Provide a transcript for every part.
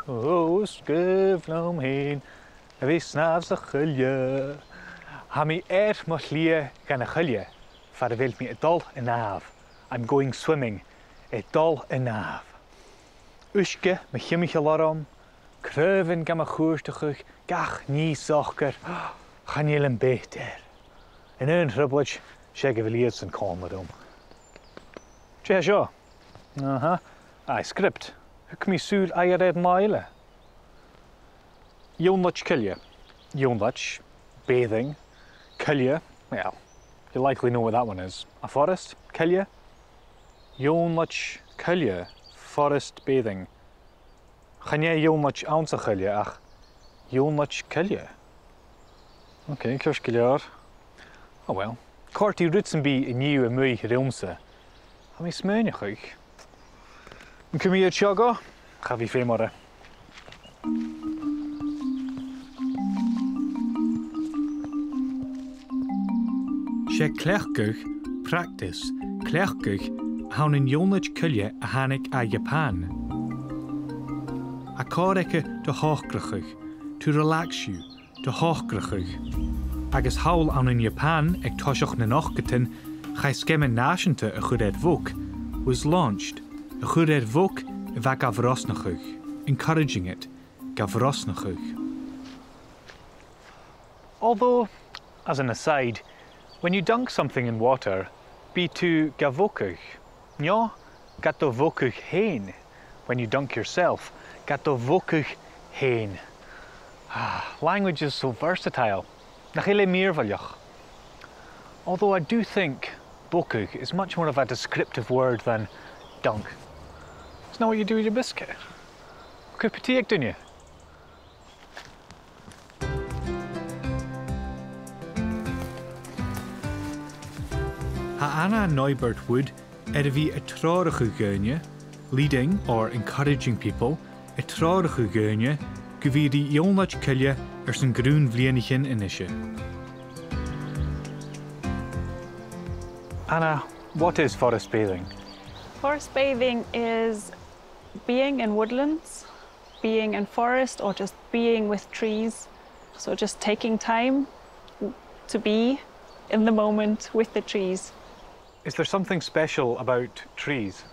Os gabhail a bhí snabs a chuile. Ha mi mo lia gan a chuile, far a bhfuil mi a dul in nav. I'm going swimming, a dul in nav. Uisce me chiimiche laram, Craobhan gam a chuirtechuch, gach ní sochgar, chanéil an béter. In een rubwich, sé gabhail san cámadum. Tre seo? Ai, script. Huc mi súl air ed maile. Jónlach cilia. Jónlach, bathing. Cilia, well, you likely know what that one is. A forest, cilia. Jónlach cilia, forest bathing. Chané jónlach ounce cilia ach jónlach cilia. Okay, curs giliar. Oh well. Corti rutsenby in nieuwe mui rilmse. Ha mi smeunig uch. Kom hier tjaga? Ga vi femare. Sé clechguch practice. Clechguch haun in jónlach cilia a hanig a Japan. A córeike de hochgrachuch, to relax you, de hochgrachuch. Agus haul an in Japan ag toiseach na nachgatin, chai skemme náisianta a chud ed vok, was launched. A chud ed vok va gavrosnachuch, encouraging it, gavrosnachuch. Although, as an aside, when you dunk something in water, be to gavokuch. Ja, gato vokuch heen. When you dunk yourself, gato vokuch heen. Language is so versatile. Nachile meervaljach. Although I do think bokuch is much more of a descriptive word than dunk. Isn't that what you do with your biscuit? What potato doen you? Ha Anna Neubert Wood vi a trárige geunje, leading or encouraging people, a trárige geunje, gevi die jónlach cilia zijn groen vlienigin inisje. Anna, what is forest bathing? Forest bathing is being in woodlands, being in forest, or just being with trees. So just taking time to be in the moment with the trees. Is there something special about trees?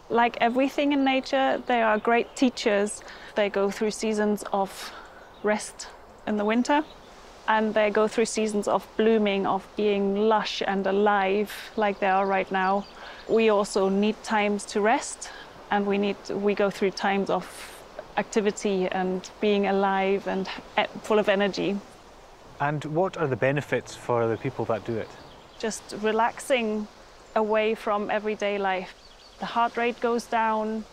Like everything in nature, they are great teachers. They go through seasons of rest in the winter, and they go through seasons of blooming, of being lush and alive like they are right now. We also need times to rest, and we go through times of activity and being alive and full of energy. And what are the benefits for the people that do it? Just relaxing away from everyday life. The heart rate goes down,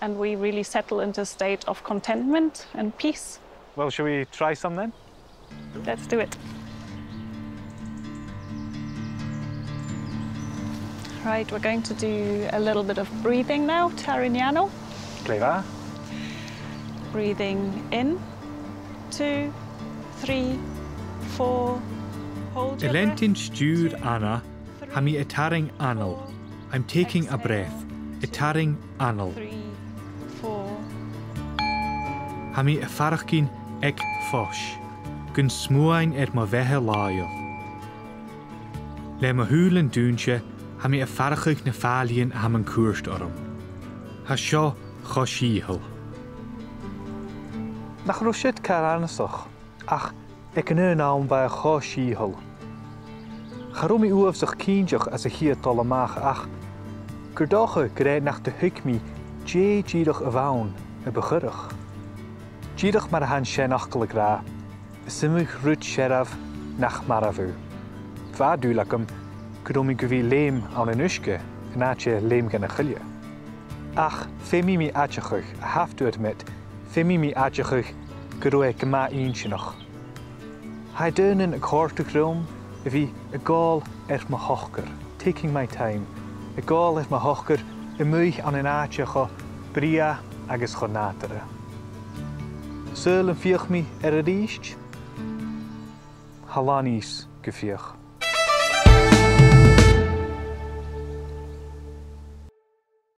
and we really settle into a state of contentment and peace. Well, shall we try some then? Let's do it. Right, we're going to do a little bit of breathing now, Tarignano. Clever. Breathing in, 2, 3, 4. Hold your breath. Elentin stuur Anna, hami etaring anal. I'm taking a breath. Etaring anal. 3, 4. Hami farachkin ek fosh. Gun smuain ma vehe laio. Le ma hulen dúnse, hami farachig na falien ham an koerst orum. Ha seo choshihel. Nach roshit karanasach, ach ek an naam by a choshihel. Charumi uaf zich kienjach as a hier tolamach ach. Kurdache gereid nach de hukmi, jay jirach avaun, a begurrig. Jirach mar han shenachkelig ra, simig rut sherav nach maravu. Va dulakam, kurumi guvi leem aan een uske, en atje leem gan a chilje. Ach, femi mi atjachug, I have to admit, femi mi atjachug, geroe gema eentje nog. Hij deunen a kortig room, vi a gál ma hochker, taking my time. A gál ma hochker, a muig aan een atje bria agus go natere. Zullen viech mi a riest? Halanis geviech.